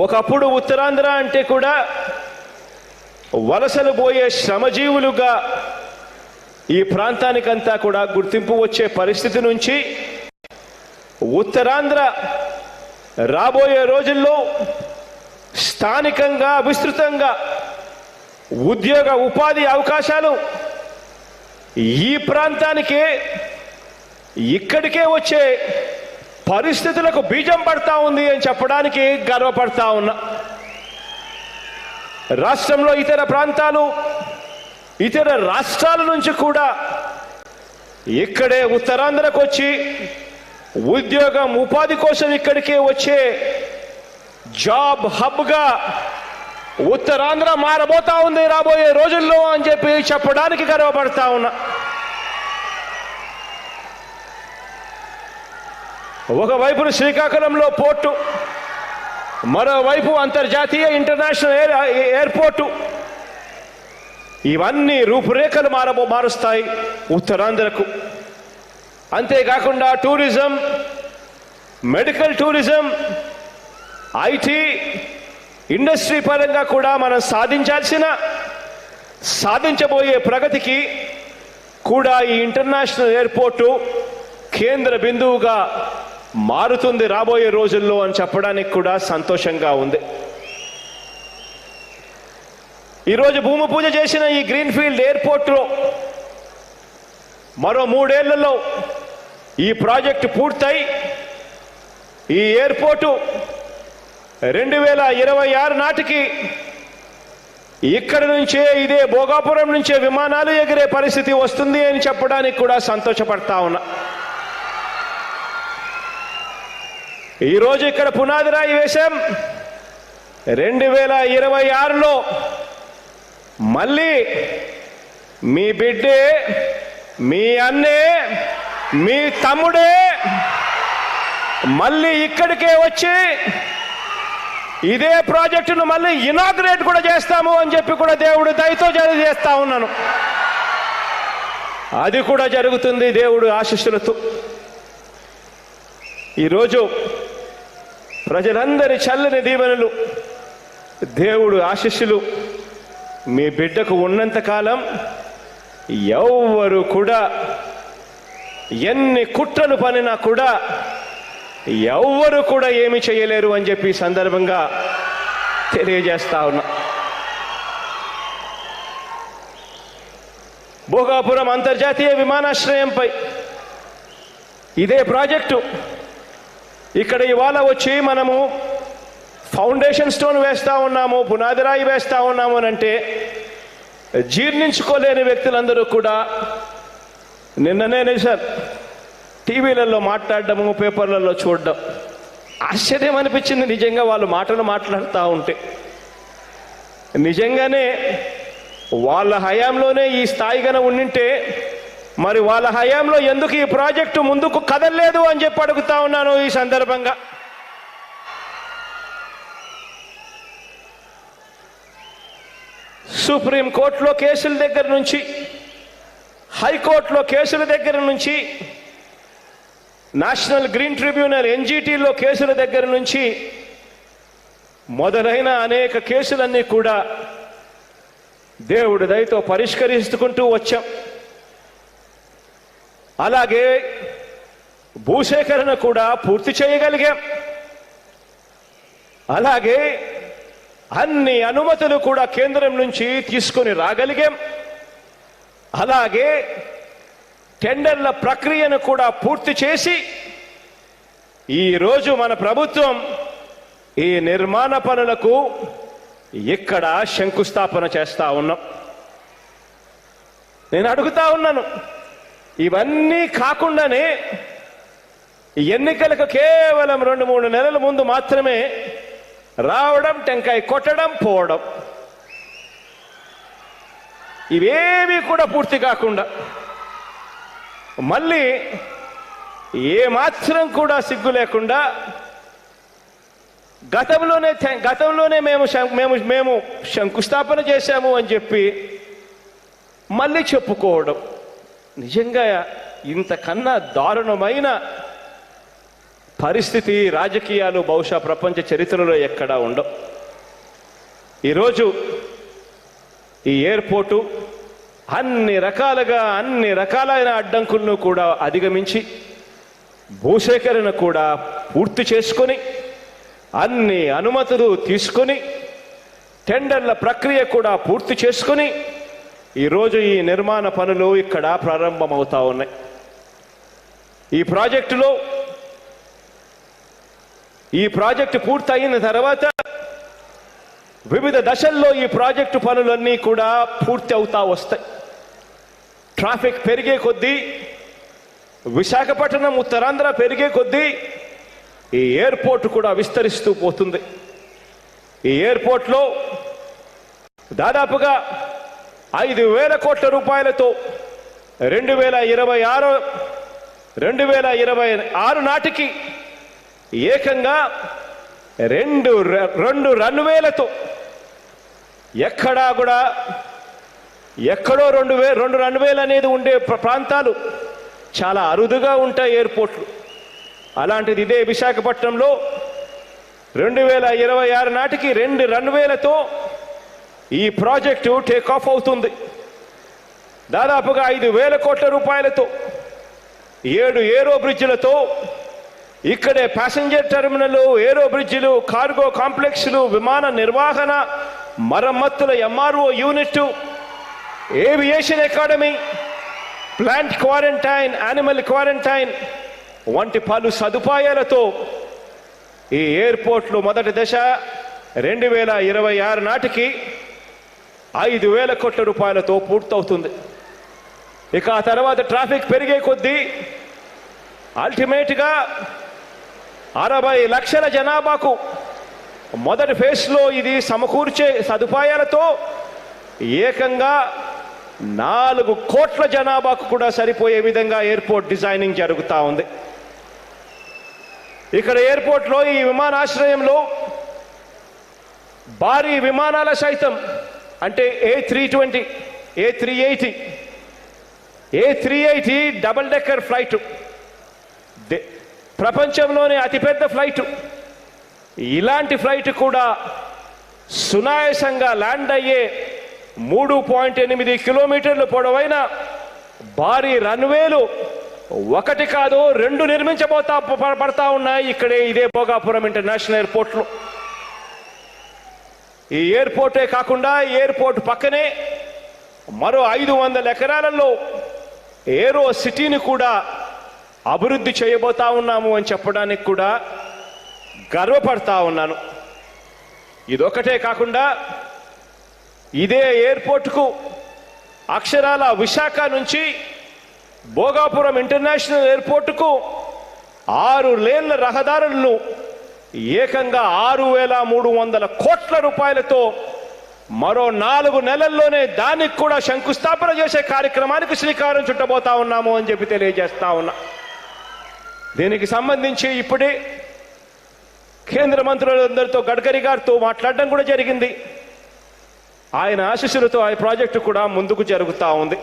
ఒకప్పుడు ఉత్తరాంధ్ర అంటే కూడా వలసలు పోయే శ్రమజీవులుగా ఈ ప్రాంతానికంతా కూడా గుర్తింపు వచ్చే పరిస్థితి నుంచి ఉత్తరాంధ్ర రాబోయే రోజుల్లో స్థానికంగా విస్తృతంగా ఉద్యోగ ఉపాధి అవకాశాలు ఈ ప్రాంతానికే ఇక్కడికే వచ్చే పరిస్థితులకు బీజం పడతా ఉంది అని చెప్పడానికి గర్వపడతా ఉన్నా. రాష్ట్రంలో ఇతర ప్రాంతాలు ఇతర రాష్ట్రాల నుంచి కూడా ఇక్కడే ఉత్తరాంధ్రకు వచ్చి ఉద్యోగం ఉపాధి కోసం ఇక్కడికే వచ్చే జాబ్ హబ్గా ఉత్తరాంధ్ర మారబోతా ఉంది రాబోయే రోజుల్లో అని చెప్పి చెప్పడానికి గర్వపడతా ఉన్నా. ఒకవైపు శ్రీకాకుళంలో పోర్టు, మరోవైపు అంతర్జాతీయ ఇంటర్నేషనల్ ఎయిర్పోర్టు, ఇవన్నీ రూపురేఖలు మారుస్తాయి ఉత్తరాంధ్రకు. అంతేకాకుండా tourism, medical tourism, IT industry పరంగా కూడా మనం సాధించబోయే ప్రగతికి కూడా ఈ ఇంటర్నేషనల్ ఎయిర్పోర్టు కేంద్ర బిందువుగా మారుతుంది రాబోయే రోజుల్లో అని చెప్పడానికి కూడా సంతోషంగా ఉంది. ఈరోజు భూమి పూజ చేసిన ఈ గ్రీన్ఫీల్డ్ ఎయిర్పోర్టులో మరో 3 ఏళ్లలో ఈ ప్రాజెక్టు పూర్తయి ఈ ఎయిర్పోర్టు 2026 నాటికి ఇక్కడి నుంచే ఇదే భోగాపురం నుంచే విమానాలు ఎగిరే పరిస్థితి వస్తుంది అని చెప్పడానికి కూడా సంతోషపడతా ఉన్నా. ఈరోజు ఇక్కడ పునాది రాయి వేశాం. 2026లో మళ్ళీ మీ బిడ్డే, మీ అన్నే, మీ తమ్ముడే మళ్ళీ ఇక్కడికే వచ్చి ఇదే ప్రాజెక్టును మళ్ళీ ఇనాగ్రేట్ కూడా చేస్తాము అని చెప్పి కూడా దేవుడు దయతో చేస్తా ఉన్నాను. అది కూడా జరుగుతుంది దేవుడు ఆశీస్సులతో. ఈరోజు ప్రజలందరి చల్లని దీవెనలు, దేవుడు ఆశీస్సులు మీ బిడ్డకు ఉన్నంతకాలం ఎవ్వరు కూడా ఎన్ని కుట్రలు పనినా కూడా ఎవ్వరు కూడా ఏమి చేయలేరు అని చెప్పి సందర్భంగా తెలియజేస్తా ఉన్నా. భోగాపురం అంతర్జాతీయ విమానాశ్రయంపై ఇదే ప్రాజెక్టు ఇక్కడ ఇవాళ వచ్చి మనము ఫౌండేషన్ స్టోన్ వేస్తా ఉన్నాము, పునాది రాయి వేస్తా ఉన్నాము అని అంటే జీర్ణించుకోలేని వ్యక్తులందరూ కూడా నిన్ననే సార్ టీవీలలో మాట్లాడడము, పేపర్లలో చూడడం ఆశ్చర్యం అనిపించింది. నిజంగా వాళ్ళు మాటలు మాట్లాడుతూ ఉంటే నిజంగానే వాళ్ళ హయాంలోనే ఈ స్థాయిగానే ఉండింటే మరి వాళ్ళ హయాంలో ఎందుకు ఈ ప్రాజెక్టు ముందుకు కదలలేదు అని చెప్పి అడుగుతా ఉన్నాను ఈ సందర్భంగా. సుప్రీంకోర్టులో కేసుల దగ్గర నుంచి, హైకోర్టులో కేసుల దగ్గర నుంచి, నేషనల్ గ్రీన్ ట్రిబ్యునల్ ఎన్జిటిలో కేసుల దగ్గర నుంచి మొదలైన అనేక కేసులన్నీ కూడా దేవుడి దయతో పరిష్కరిస్తుకుంటూ వచ్చాం. అలాగే భూసేకరణ కూడా పూర్తి చేయగలిగాం. అలాగే అన్ని అనుమతులు కూడా కేంద్రం నుంచి తీసుకొని రాగలిగాం. అలాగే టెండర్ల ప్రక్రియను కూడా పూర్తి చేసి ఈరోజు మన ప్రభుత్వం ఈ నిర్మాణ పనులకు ఇక్కడ శంకుస్థాపన చేస్తా ఉన్నాం. నేను అడుగుతా ఉన్నాను, ఇవన్నీ కాకుండానే ఎన్నికలకు కేవలం 2-3 నెలల ముందు మాత్రమే రావడం, టెంకాయ కొట్టడం, పోవడం, ఇవేమీ కూడా పూర్తి కాకుండా మళ్ళీ ఏమాత్రం కూడా సిగ్గు లేకుండా గతంలోనే మేము శంకుస్థాపన చేశాము అని చెప్పి మళ్ళీ చెప్పుకోవడం నిజంగా ఇంతకన్నా దారుణమైన పరిస్థితి రాజకీయాలు బహుశా ప్రపంచ చరిత్రలో ఎక్కడా ఉండవు. ఈరోజు ఈ ఎయిర్పోర్టు అన్ని రకాలైన అడ్డంకులను కూడా అధిగమించి భూసేకరణ కూడా పూర్తి చేసుకొని అన్ని అనుమతులు తీసుకొని టెండర్ల ప్రక్రియ కూడా పూర్తి చేసుకొని ఈరోజు ఈ నిర్మాణ పనులు ఇక్కడ ప్రారంభమవుతా ఉన్నాయి. ఈ ప్రాజెక్టు పూర్తయిన తర్వాత వివిధ దశల్లో ఈ ప్రాజెక్టు పనులన్నీ కూడా పూర్తి అవుతా వస్తాయి. ట్రాఫిక్ పెరిగే కొద్దీ, విశాఖపట్నం ఉత్తరాంధ్ర పెరిగే కొద్దీ ఈ ఎయిర్పోర్ట్ కూడా విస్తరిస్తూ పోతుంది. ఈ ఎయిర్పోర్ట్లో దాదాపుగా 5,000 కోట్ల రూపాయలతో 2026 నాటికి ఏకంగా రెండు రన్వేలతో ఎక్కడో రెండు రన్వేలు అనేది ఉండే ప్రాంతాలు చాలా అరుదుగా ఉంటాయి ఎయిర్పోర్ట్లు. అలాంటిది ఇదే విశాఖపట్నంలో 2026 నాటికి 2 రన్వేలతో ఈ ప్రాజెక్టు టేకాఫ్ అవుతుంది. దాదాపుగా 5,000 కోట్ల రూపాయలతో 7 ఏరో బ్రిడ్జిలతో ఇక్కడే ప్యాసింజర్ టెర్మినల్, ఏరో బ్రిడ్జిలు, కార్గో కాంప్లెక్స్లు, విమాన నిర్వహణ మరమ్మతుల MRO unit, aviation academy, plant quarantine, animal quarantine వంటి పలు సదుపాయాలతో ఈ ఎయిర్పోర్ట్లు మొదటి దశ 2026 నాటికి 5,000 కోట్ల రూపాయలతో పూర్తవుతుంది. ఇక ఆ తర్వాత ట్రాఫిక్ పెరిగే కొద్దీ అల్టిమేట్గా 60 లక్షల జనాభాకు మొదటి ఫేజ్లో ఇది సమకూర్చే సదుపాయాలతో ఏకంగా 4 కోట్ల జనాభాకు కూడా సరిపోయే విధంగా ఎయిర్పోర్ట్ డిజైనింగ్ జరుగుతూ ఉంది. ఇక్కడ ఎయిర్పోర్ట్లో ఈ విమానాశ్రయంలో భారీ విమానాల సైతం అంటే A320, A380 double decker flight, ప్రపంచంలోనే అతిపెద్ద ఫ్లైట్. ఇలాంటి ఫ్లైట్ కూడా సునాయాసంగా ల్యాండ్ అయ్యే 3.8 కిలోమీటర్లు పొడవైన భారీ రన్వేలు 1 కాదు 2 పడతా ఉన్నాయి ఇక్కడే ఇదే భోగాపురం ఇంటర్నేషనల్ ఎయిర్పోర్ట్లో. ఈ ఎయిర్పోర్టే కాకుండా ఎయిర్పోర్ట్ పక్కనే మరో 500 ఎకరాలలో ఏరో సిటీని కూడా అభివృద్ధి చేయబోతా ఉన్నాము అని చెప్పడానికి కూడా గర్వపడతా ఉన్నాను. ఇదొకటే కాకుండా ఇదే ఎయిర్పోర్టుకు అక్షరాల విశాఖ నుంచి భోగాపురం ఇంటర్నేషనల్ ఎయిర్పోర్టుకు 6 లేన్ల రహదారులను ఏకంగా 6,300 కోట్ల రూపాయలతో మరో 4 నెలల్లోనే దానికి కూడా శంకుస్థాపన చేసే కార్యక్రమానికి శ్రీకారం చుట్టబోతా ఉన్నాము అని చెప్పి తెలియజేస్తా ఉన్నా. దీనికి సంబంధించి ఇప్పుడే కేంద్ర మంత్రులందరితో గడ్కరీ గారితో మాట్లాడడం కూడా జరిగింది. ఆయన ఆశీస్సులతో ఆ ప్రాజెక్టు కూడా ముందుకు జరుగుతూ ఉంది.